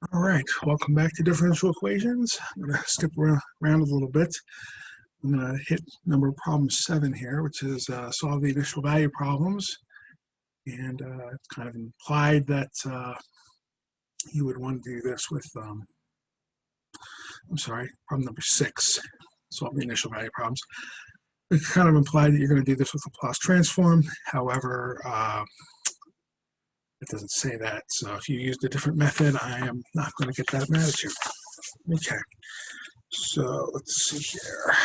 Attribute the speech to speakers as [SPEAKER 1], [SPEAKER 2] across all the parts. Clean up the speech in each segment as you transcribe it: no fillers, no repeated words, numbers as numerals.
[SPEAKER 1] All right, welcome back to differential equations. I'm going to skip around a little bit. I'm going to hit number problem 7 here, which is solve the initial value problems. And it's kind of implied that you would want to do this with, problem number 6, solve the initial value problems. It's kind of implied that you're going to do this with Laplace Transform. However, it doesn't say that. So if you used a different method, I am not going to get that mad at you. Okay. So let's see here.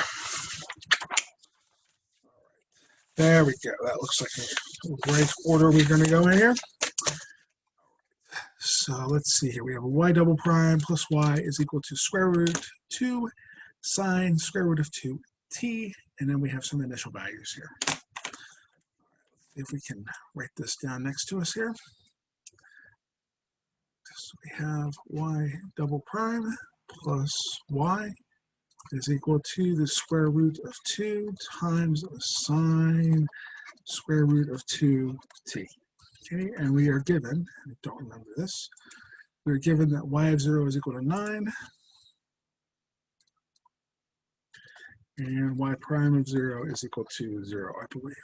[SPEAKER 1] There we go. That looks like a right order we're going to go in here. So let's see here. We have a y double prime plus y is equal to square root 2 sine square root of 2t. And then we have some initial values here. If we can write this down next to us here. So we have y double prime plus y is equal to the square root of 2 times sine square root of 2t. Okay, and we are given, I don't remember this, we're given that y of 0 is equal to 9, and y prime of 0 is equal to 0, I believe.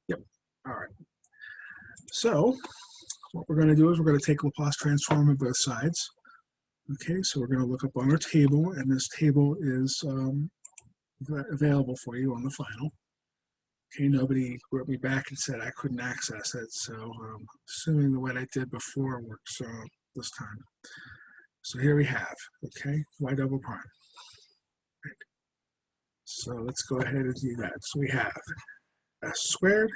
[SPEAKER 1] Yep, all right. So what we're going to do is we're going to take Laplace transform on both sides. Okay, so we're going to look up on our table, and this table is available for you on the final. Okay, nobody wrote me back and said I couldn't access it, so assuming the way I did before works this time. So here we have, okay, y double prime. Right. So let's go ahead and do that. So we have s squared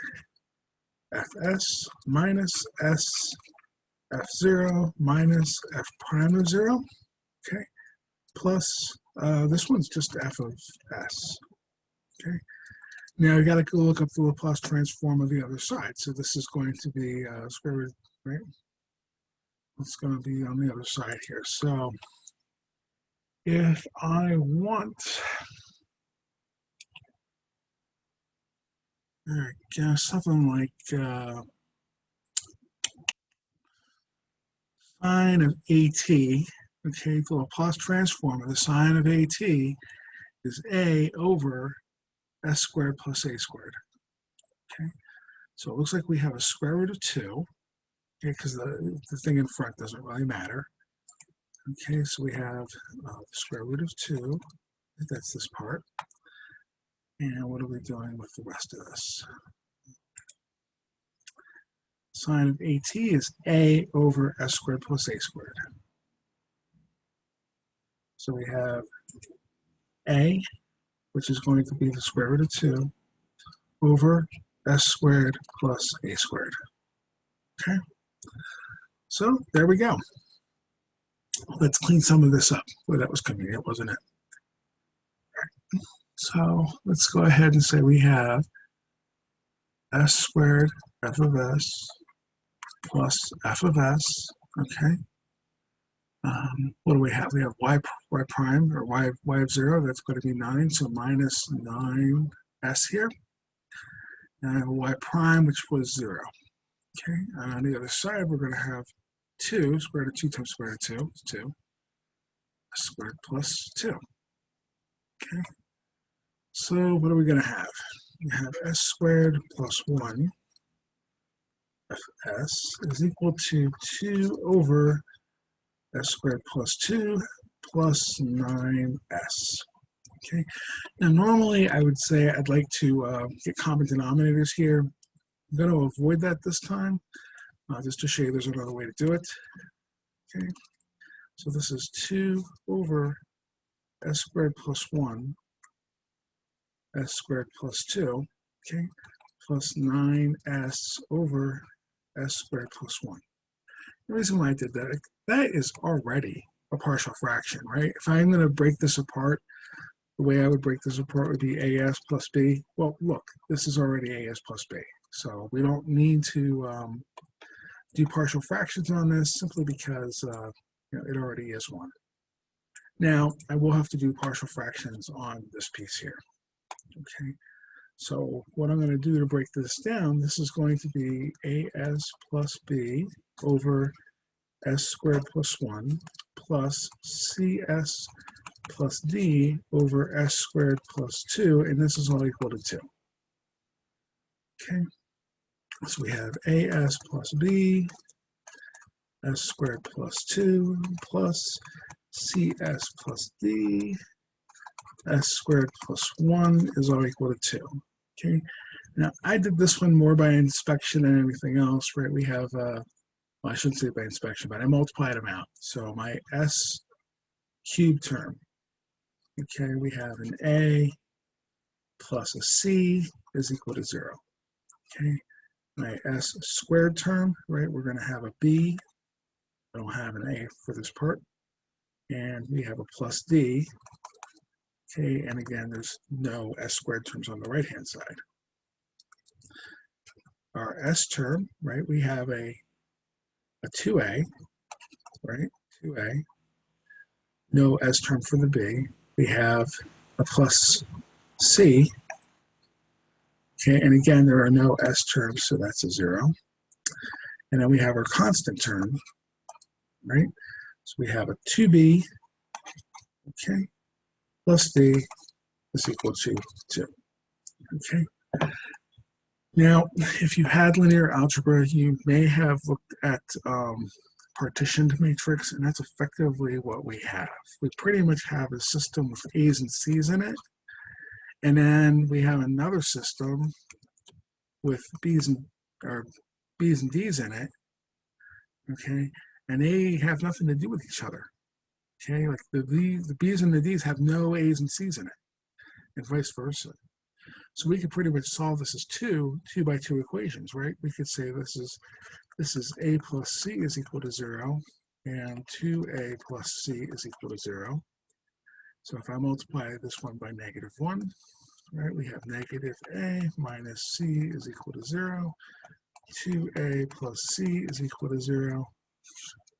[SPEAKER 1] fs minus s f0 minus f prime of 0, okay, plus this one's just f of s, okay. Now you got to go look up the Laplace transform of the other side. So this is going to be square root, right? It's going to be on the other side here. So if I want, I guess something like sine of AT, okay, the Laplace transform of the sine of AT is A over s squared plus a squared. Okay, so it looks like we have a square root of 2, okay, because the thing in front doesn't really matter. Okay, so we have the square root of 2, that's this part. And what are we doing with the rest of this? Sine of AT is A over s squared plus a squared. So we have A, which is going to be the square root of 2, over s squared plus a squared. Okay, so there we go. Let's clean some of this up. Well, that was convenient, wasn't it? Right. So let's go ahead and say we have s squared f of s plus f of s, okay. What do we have? We have y prime, or y of 0, that's going to be 9, so minus 9s here. And I have y prime, which was 0. Okay, and on the other side, we're going to have 2, square root of 2 times square root of 2 is 2, s squared plus 2. Okay, so what are we going to have? We have s squared plus 1 fs is equal to 2 over s squared plus 2 plus 9s. Okay, now normally I would say I'd like to get common denominators here. I'm going to avoid that this time, just to show you there's another way to do it. Okay, so this is 2 over s squared plus 1, s squared plus 2, okay, plus 9s over s squared plus 1. The reason why I did that, that is already a partial fraction, right? If I'm going to break this apart, the way I would break this apart would be as plus b. Well, look, this is already as plus b. So we don't need to do partial fractions on this simply because it already is 1. Now, I will have to do partial fractions on this piece here. Okay, so what I'm going to do to break this down, this is going to be as plus b over s squared plus 1 plus cs plus d over s squared plus 2, and this is all equal to 2. Okay, so we have as plus b, s squared plus 2 plus cs plus d, s squared plus 1 is all equal to 2. Okay, now I did this one more by inspection than anything else, right? We have, well, I shouldn't say by inspection, but I multiplied them out. So my s cubed term, okay, we have an a plus a c is equal to 0. Okay, my s squared term, right, we're going to have a b. I don't have an a for this part. And we have a plus d. Okay, and again, there's no s squared terms on the right-hand side. Our s term, right, we have a 2a, right, 2a. No s term for the b. We have a plus c. Okay, and again, there are no s terms, so that's a 0. And then we have our constant term, right? So we have a 2b, okay, plus d is equal to 2. Okay. Now, if you had linear algebra, you may have looked at partitioned matrix, and that's effectively what we have. We pretty much have a system with A's and C's in it, and then we have another system with B's and D's in it, okay, and they have nothing to do with each other, okay, like the B's and the D's have no A's and C's in it, and vice versa. So we could pretty much solve this as two by two equations, right? We could say this is a plus c is equal to 0, and 2a plus c is equal to 0. So if I multiply this one by -1, right, we have negative a minus c is equal to 0. 2a plus c is equal to 0.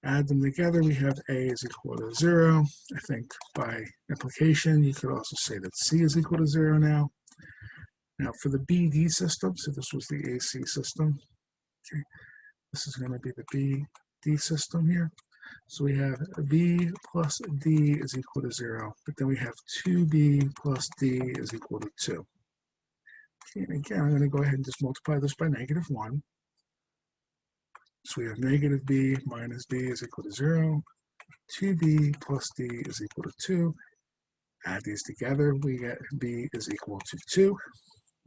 [SPEAKER 1] Add them together, we have a is equal to 0. I think by implication, you could also say that c is equal to 0 now. Now for the BD system, so this was the AC system, okay, this is going to be the BD system here. So we have B plus D is equal to 0, but then we have 2B plus D is equal to 2. Okay, and again, I'm going to go ahead and just multiply this by -1. So we have negative B minus D is equal to 0. 2B plus D is equal to 2. Add these together, we get B is equal to 2.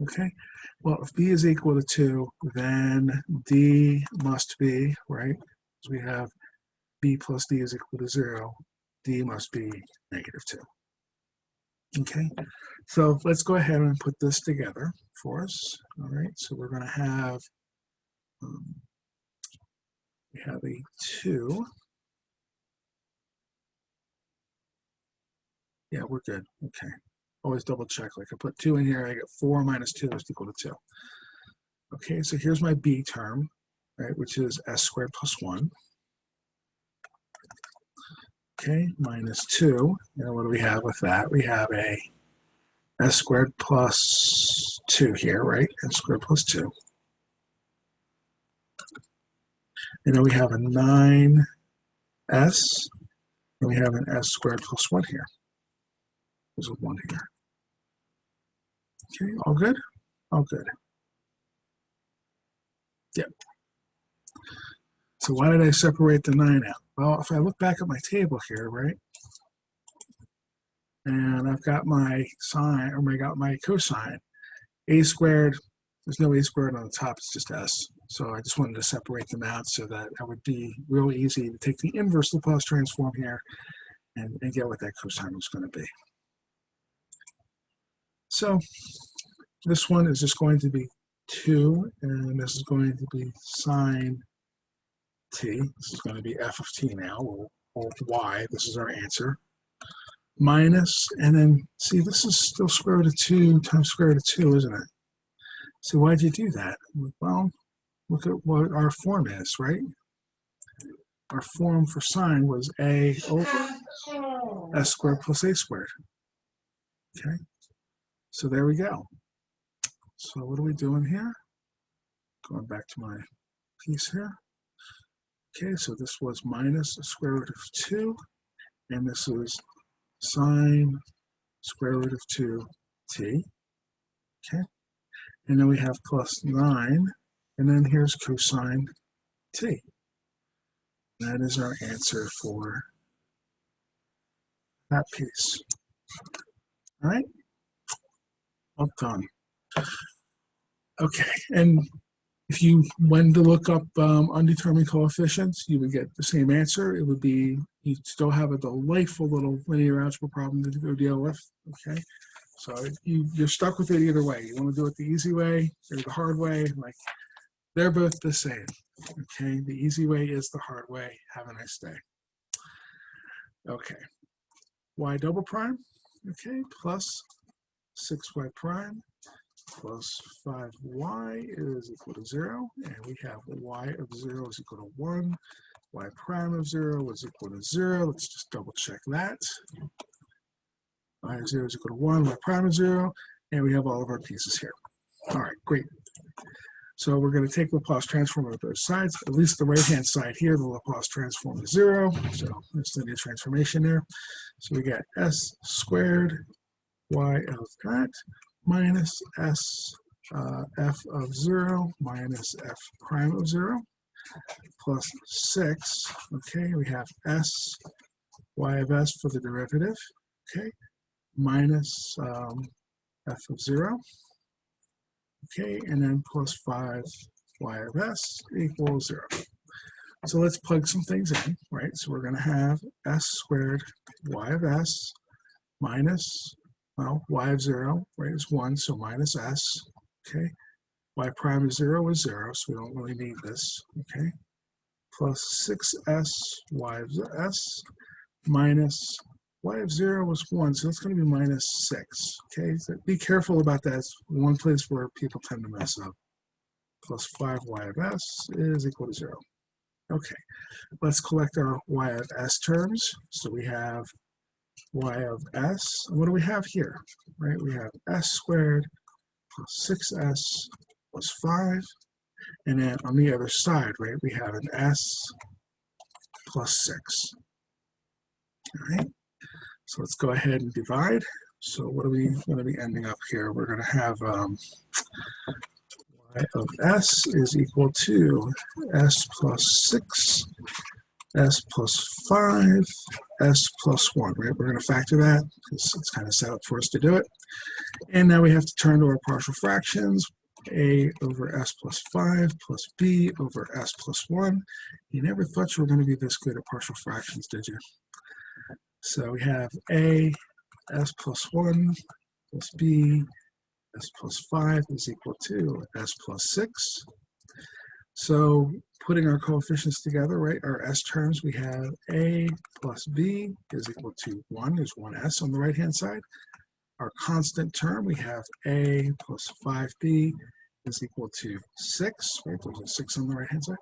[SPEAKER 1] Okay, well, if B is equal to 2, then D must be, right? So we have B plus D is equal to 0. D must be -2. Okay, so let's go ahead and put this together for us. All right, so we're going to have, we have a 2. Yeah, we're good. Okay. Always double check. Like I put 2 in here, I get 4 minus 2 is equal to 2. Okay, so here's my B term, right, which is s squared plus 1. Okay, minus 2. And what do we have with that? We have a s squared plus 2 here, right? S squared plus 2. And then we have a 9s, and we have an s squared plus 1 here. There's a 1 here. Okay, all good? All good. Yep. So why did I separate the 9 out? Well, if I look back at my table here, right, and I've got my sine, or I got my cosine, a squared, there's no a squared on the top, it's just s. So I just wanted to separate them out so that it would be real easy to take the inverse Laplace transform here and get what that cosine was going to be. So this one is just going to be 2, and this is going to be sine t. This is going to be f of t now, or y. This is our answer. Minus, and then, see, this is still square root of 2 times square root of 2, isn't it? So why'd you do that? Well, look at what our form is, right? Our form for sine was a over s squared plus a squared. Okay, so there we go. So what are we doing here? Going back to my piece here. Okay, so this was minus the square root of 2, and this is sine square root of 2t. Okay, and then we have plus 9, and then here's cosine t. That is our answer for that piece. All right, all done. Okay, and if you went to look up undetermined coefficients, you would get the same answer. It would be, you'd still have a delightful little linear algebra problem to go deal with, okay? So you're stuck with it either way. You want to do it the easy way or the hard way, like they're both the same, okay? The easy way is the hard way. Have a nice day. Okay, y double prime, okay, plus 6y prime plus 5y is equal to 0, and we have y of 0 is equal to 1, y prime of 0 is equal to 0. Let's just double check that. Y of 0 is equal to 1, y prime of 0, and we have all of our pieces here. All right, great. So we're going to take Laplace transform on both sides, at least the right-hand side here, the Laplace transform is 0, so there's linear transformation there. So we get s squared y of that minus s f of 0 minus f prime of 0 plus 6, okay, we have s y of s for the derivative, okay, minus f of 0, okay, and then plus 5 y of s equals 0. So let's plug some things in, right? So we're going to have s squared y of s minus, well, y of 0, right, is 1, so minus s, okay. Y prime of 0 is 0, so we don't really need this, okay. Plus 6s y of s minus y of 0 was 1, so it's going to be minus 6, okay. So be careful about that. It's one place where people tend to mess up. Plus 5y of s is equal to 0. Okay, let's collect our y of s terms. So we have y of s. What do we have here? Right, we have s squared plus 6s plus 5. And then on the other side, right, we have an s plus 6. All right, so let's go ahead and divide. So what are we going to be ending up here? We're going to have y of s is equal to s plus 6, s plus 5, s plus 1, right? We're going to factor that because it's kind of set up for us to do it. And now we have to turn to our partial fractions. A over s plus 5 plus b over s plus 1. You never thought you were going to be this good at partial fractions, did you? So we have a s plus 1 plus b s plus 5 is equal to s plus 6. So putting our coefficients together, right, our s terms, we have a plus b is equal to 1. There's one s on the right-hand side. Our constant term, we have a plus 5b is equal to 6, right? There's a 6 on the right-hand side.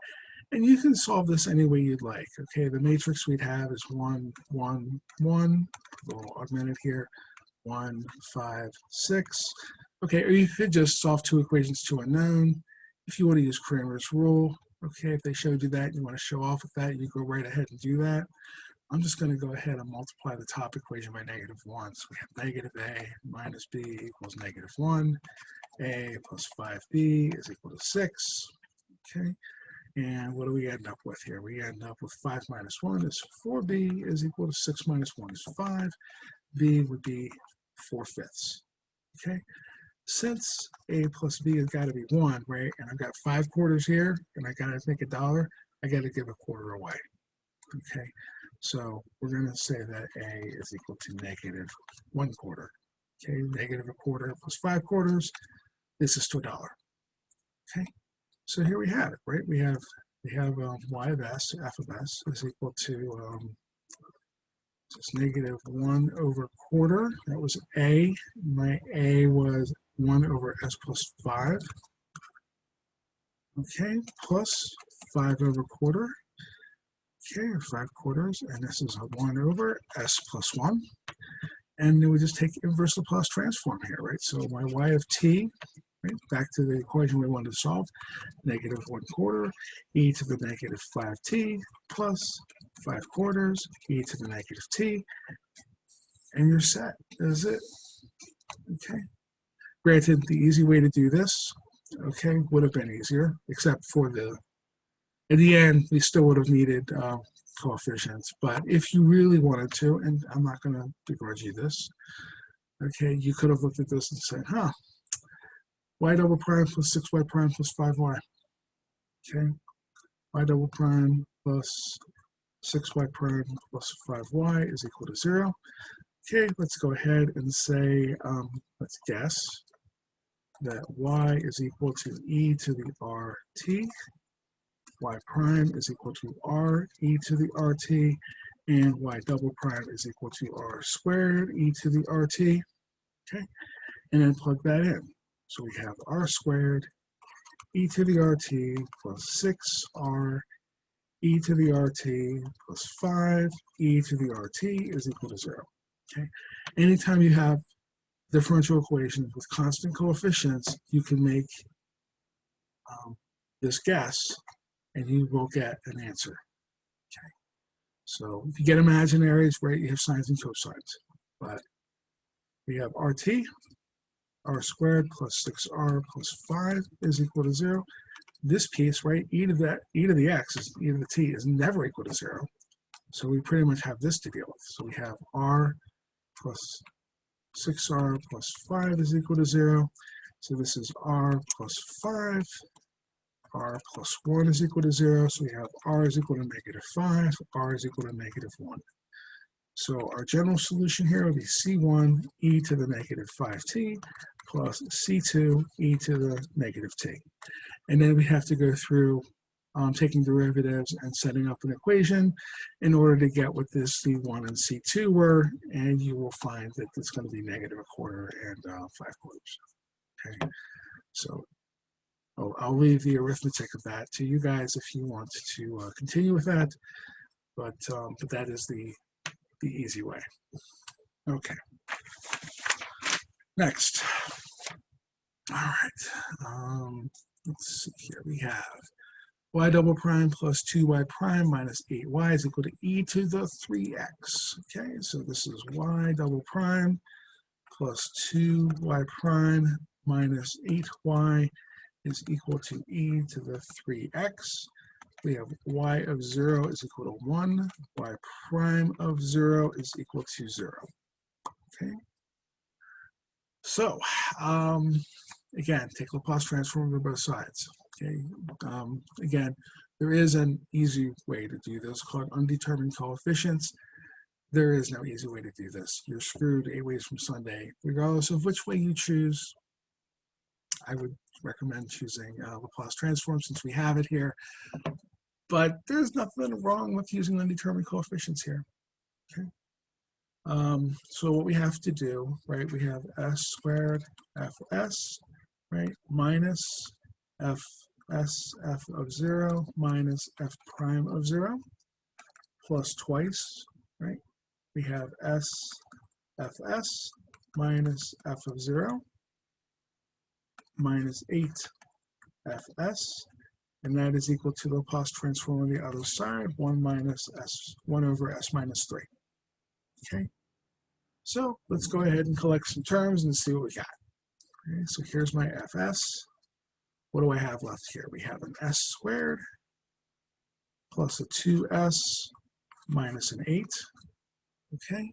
[SPEAKER 1] And you can solve this any way you'd like, okay? The matrix we'd have is 1, 1, 1, a little augmented here, 1, 5, 6. Okay, or you could just solve two equations to unknown. If you want to use Kramer's rule, okay, if they showed you that and you want to show off with that, you go right ahead and do that. I'm just going to go ahead and multiply the top equation by -1. So we have negative a minus b equals -1. A plus 5b is equal to 6. Okay, and what do we end up with here? We end up with 5 minus 1 is 4b is equal to 6 minus 1 is 5. B would be 4/5. Okay, since a plus b has got to be 1, right, and I've got 5 quarters here, and I got to make $1, I got to give a quarter away. Okay, so we're going to say that a is equal to -1/4. Okay, -1/4 plus 5 quarters. This is to $1. Okay, so here we have it, right? We have y of s, f of s is equal to just -1/4. That was a. My a was 1 over s plus 5. Okay, plus 5/4. Okay, or 5/4, and this is a 1 over s plus 1. And then we just take inverse Laplace transform here, right? So my y of t right? Back to the equation we wanted to solve. Negative 1/4 e to the negative 5t plus 5/4 e to the negative t, and you're set. That's it. Okay. Granted, the easy way to do this, okay, would have been easier, except for in the end, we still would have needed coefficients. But if you really wanted to, and I'm not going to begrudge you this, okay, you could have looked at this and said, huh, y double prime plus 6y prime plus 5y. Okay, y double prime plus 6y prime plus 5y is equal to 0. Okay, let's go ahead and say, let's guess that y is equal to e to the rt, y prime is equal to r e to the rt, and y double prime is equal to r squared e to the rt. Okay, and then plug that in. So we have r squared e to the rt plus 6r e to the rt plus 5 e to the rt is equal to 0. Okay, anytime you have differential equations with constant coefficients, you can make this guess and you will get an answer. Okay, so if you get imaginaries, right, you have sines and cosines, but we have rt, r squared plus 6r plus 5 is equal to 0. This piece, right, e to the x is e to the t is never equal to 0. So we pretty much have this to deal with. So we have r plus 6r plus 5 is equal to 0. So this is r plus 5. R plus 1 is equal to 0. So we have r is equal to negative 5. R is equal to negative 1. So our general solution here would be c1 e to the negative 5t plus c2 e to the negative t. And then we have to go through taking derivatives and setting up an equation in order to get what this c1 and c2 were, and you will find that it's going to be negative 1/4 and 5/4. Okay, so I'll leave the arithmetic of that to you guys if you want to continue with that, but that is the easy way. Okay. Next. All right. Let's see here. We have y double prime plus 2y prime minus 8y is equal to e to the 3x. Okay, so this is y double prime plus 2y prime minus 8y is equal to e to the 3x. We have y of 0 is equal to 1. Y prime of 0 is equal to 0. Okay. So, again, take Laplace transform to both sides. Okay. Again, there is an easy way to do this called undetermined coefficients. There is no easy way to do this. You're screwed 8 ways from Sunday. Regardless of which way you choose, I would recommend choosing Laplace transform since we have it here. But there's nothing wrong with using undetermined coefficients here. Okay. So what we have to do, right, we have s squared fs, right, minus fs f of 0 minus f prime of 0 plus twice, right, we have s fs minus f of 0 minus 8 fs, and that is equal to the Laplace transform on the other side, 1 over s minus 3. Okay, so let's go ahead and collect some terms and see what we got. Okay, so here's my fs. What do I have left here? We have an s squared plus a 2s minus an 8. Okay,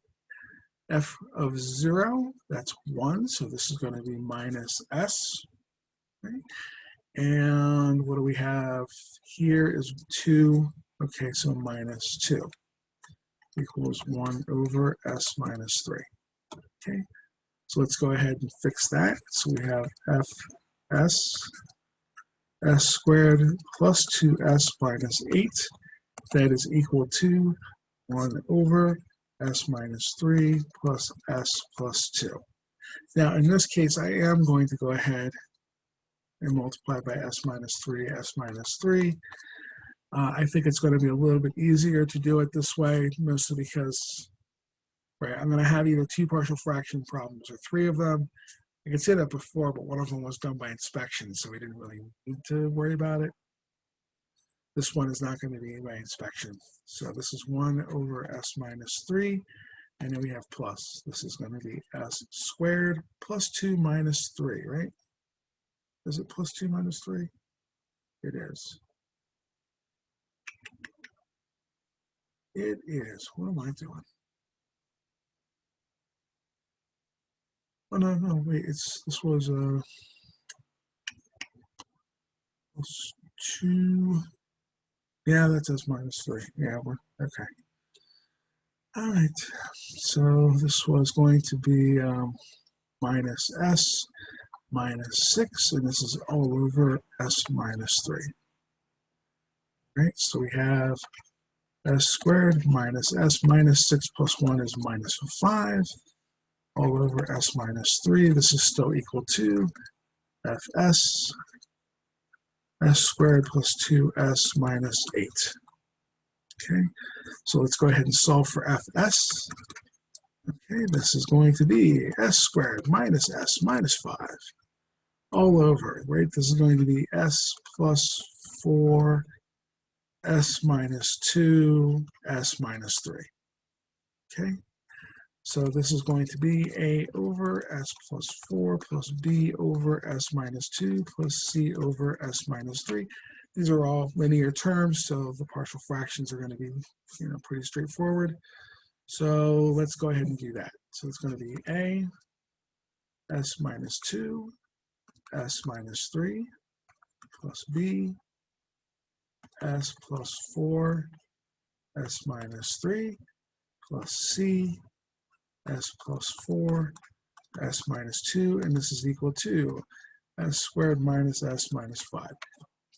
[SPEAKER 1] f of 0, that's 1, so this is going to be minus s. Okay. And what do we have here is 2, okay, so minus 2 equals 1 over s minus 3. Okay, so let's go ahead and fix that. So we have fs s squared plus 2s minus 8, that is equal to 1 over s minus 3 plus s plus 2. Now in this case, I am going to go ahead and multiply by s minus 3, s minus 3. I think it's going to be a little bit easier to do it this way, mostly because, right, I'm going to have either 2 partial fraction problems or 3 of them, I could say that before, but one of them was done by inspection, so we didn't really need to worry about it. This one is not going to be by inspection. So this is 1 over s minus 3, and then we have plus. This is going to be s squared plus 2 minus 3, right? Is it plus 2 minus 3? It is. It is. What am I doing? Oh, no, wait, this was plus 2. Yeah, that says minus 3. Yeah, we're okay. All right, so this was going to be minus s minus 6, and this is all over s minus 3. Right, so we have s squared minus s minus 6 plus 1 is minus 5, all over s minus 3. This is still equal to fs s squared plus 2s minus 8. Okay, so let's go ahead and solve for fs. Okay, this is going to be s squared minus s minus 5 all over, right? This is going to be s plus 4, s minus 2, s minus 3. Okay, so this is going to be a over s plus 4 plus b over s minus 2 plus c over s minus 3. These are all linear terms, so the partial fractions are going to be, pretty straightforward. So let's go ahead and do that. So it's going to be a s minus 2, s minus 3 plus b, s plus 4, s minus 3 plus c, s plus 4, s minus 2, and this is equal to s squared minus s minus 5.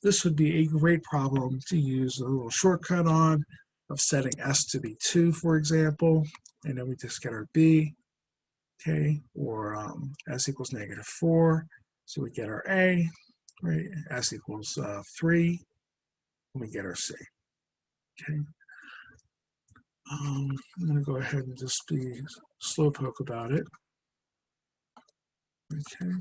[SPEAKER 1] This would be a great problem to use a little shortcut on, of setting s to be 2, for example, and then we just get our b, okay, or s equals negative 4, so we get our a, right, s equals 3, and we get our c, okay. I'm going to go ahead and just be slowpoke about it, okay.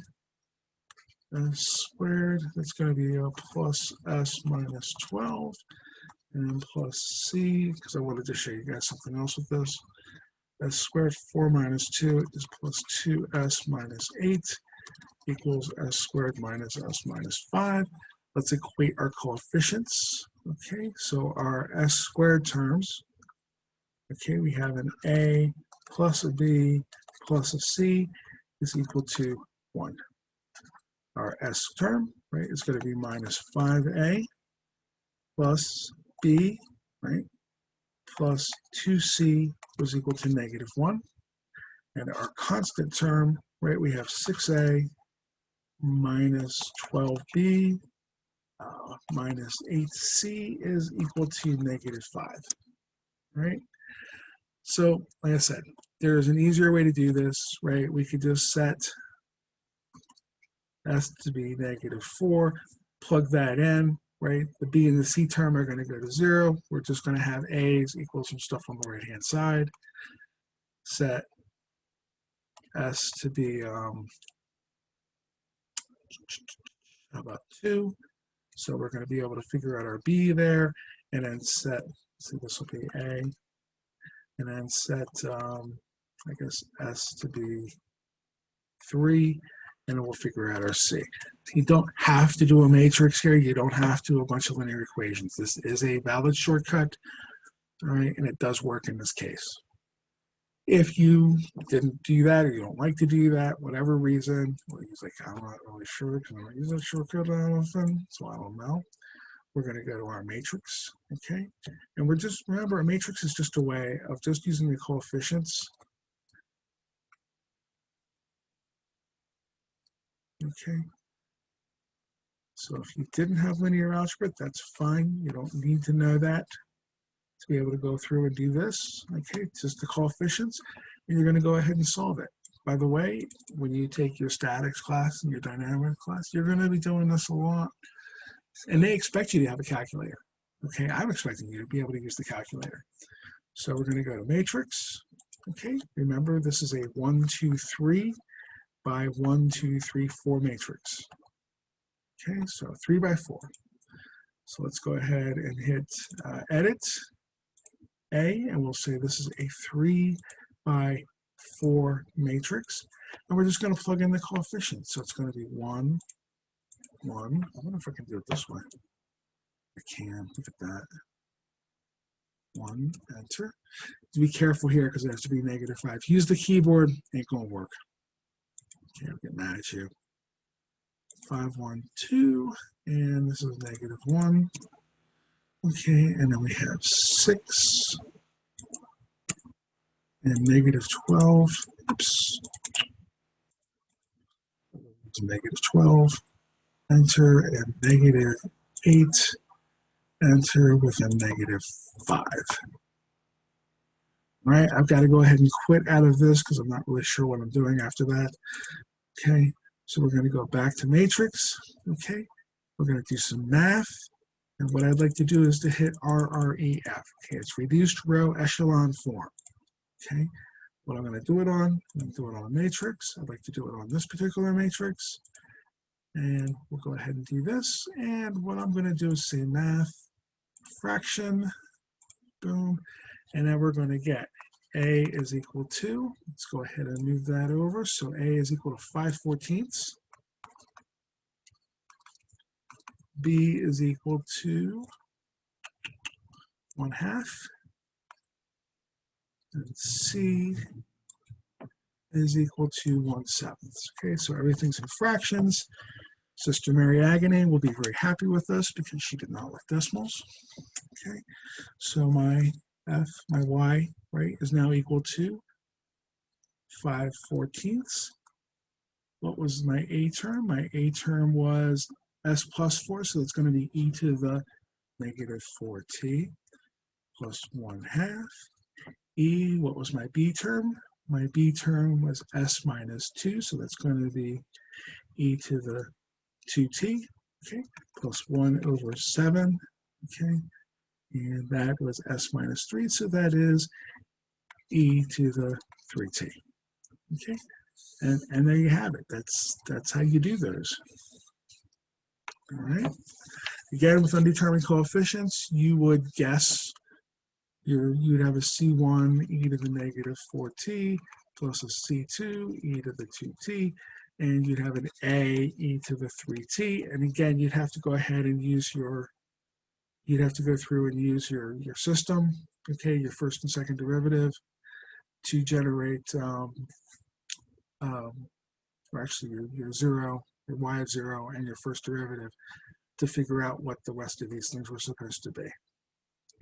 [SPEAKER 1] S squared, that's going to be a plus s minus 12, and plus c, because I wanted to show you guys something else with this. S squared 4 minus 2 is plus 2s minus 8 equals s squared minus s minus 5. Let's equate our coefficients. Okay, so our s squared terms, okay, we have an a plus a b plus a c is equal to 1. Our s term, right, is going to be minus 5a plus b, right, plus 2c was equal to negative 1. And our constant term, right, we have 6a minus 12b minus 8c is equal to negative 5, right? So, like I said, there's an easier way to do this, right? We could just set s to be negative 4, plug that in, right? The b and the c term are going to go to 0. We're just going to have a's equal some stuff on the right-hand side. Set s to be, how about 2? So we're going to be able to figure out our b there, and then set, see, this will be a, and then set, I guess, s to be 3, and then we'll figure out our c. You don't have to do a matrix here. You don't have to do a bunch of linear equations. This is a valid shortcut, all right, and it does work in this case. If you didn't do that, or you don't like to do that, whatever reason, or you're like, I'm not really sure because I don't use that shortcut that often, so I don't know. We're going to go to our matrix, okay? And we're just, remember, a matrix is just a way of just using the coefficients. Okay. So if you didn't have linear algebra, that's fine. You don't need to know that to be able to go through and do this. Okay, it's just the coefficients, and you're going to go ahead and solve it. By the way, when you take your statics class and your dynamics class, you're going to be doing this a lot. And they expect you to have a calculator. Okay, I'm expecting you to be able to use the calculator. So we're going to go to matrix. Okay, remember this is a 1, 2, 3 by 1, 2, 3, 4 matrix. Okay, so 3 by 4. So let's go ahead and hit edit A, and we'll say this is a 3 by 4 matrix. And we're just going to plug in the coefficients. So it's going to be 1, 1. I wonder if I can do it this way. I can. Look at that. 1, enter. Be careful here because it has to be -5. Use the keyboard, ain't going to work. Okay, I'll get mad at you. 5, 1, 2, and this is -1. Okay, and then we have 6 and -12. Oops. -12. Enter, and -8. Enter with a -5. All right, I've got to go ahead and quit out of this because I'm not really sure what I'm doing after that. Okay, so we're going to go back to matrix. Okay, we're going to do some math. And what I'd like to do is to hit RREF. Okay, it's reduced row echelon form. Okay, what I'm going to do it on, I'm going to do it on a matrix. I'd like to do it on this particular matrix. And we'll go ahead and do this. And what I'm going to do is say math, fraction, boom. And then we're going to get A is equal to, let's go ahead and move that over. So A is equal to 5/14. B is equal to 1/2. And C is equal to 1/7. Okay, so everything's in fractions. Sister Mary Agony will be very happy with us because she did not like decimals. Okay, so my F, my Y, right, is now equal to 5/14. What was my A term? My A term was S plus 4, so it's going to be e to the -4t plus 1/2. E, what was my B term? My B term was S minus 2, so that's going to be e to the 2t, okay, plus 1/7, okay, and that was S minus 3, so that is e to the 3t, okay, and there you have it. That's how you do those. All right. Again, with undetermined coefficients, you would guess you'd have a C1 e to the -4t plus a C2 e to the 2t, and you'd have an A e to the 3t. And again, you'd have to go ahead and use you'd have to go through and use your system, okay, your first and second derivative to generate, or actually your zero, your y of 0, and your first derivative to figure out what the rest of these things were supposed to be.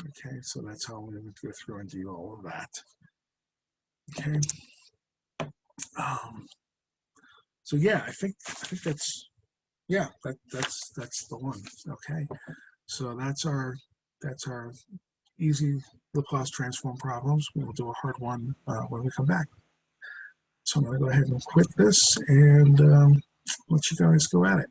[SPEAKER 1] Okay, so that's how we would go through and do all of that. Okay. So yeah, I think that's, yeah, that's the one. Okay, so that's our easy Laplace transform problems. We'll do a hard one when we come back. So I'm going to go ahead and quit this and let you guys go at it.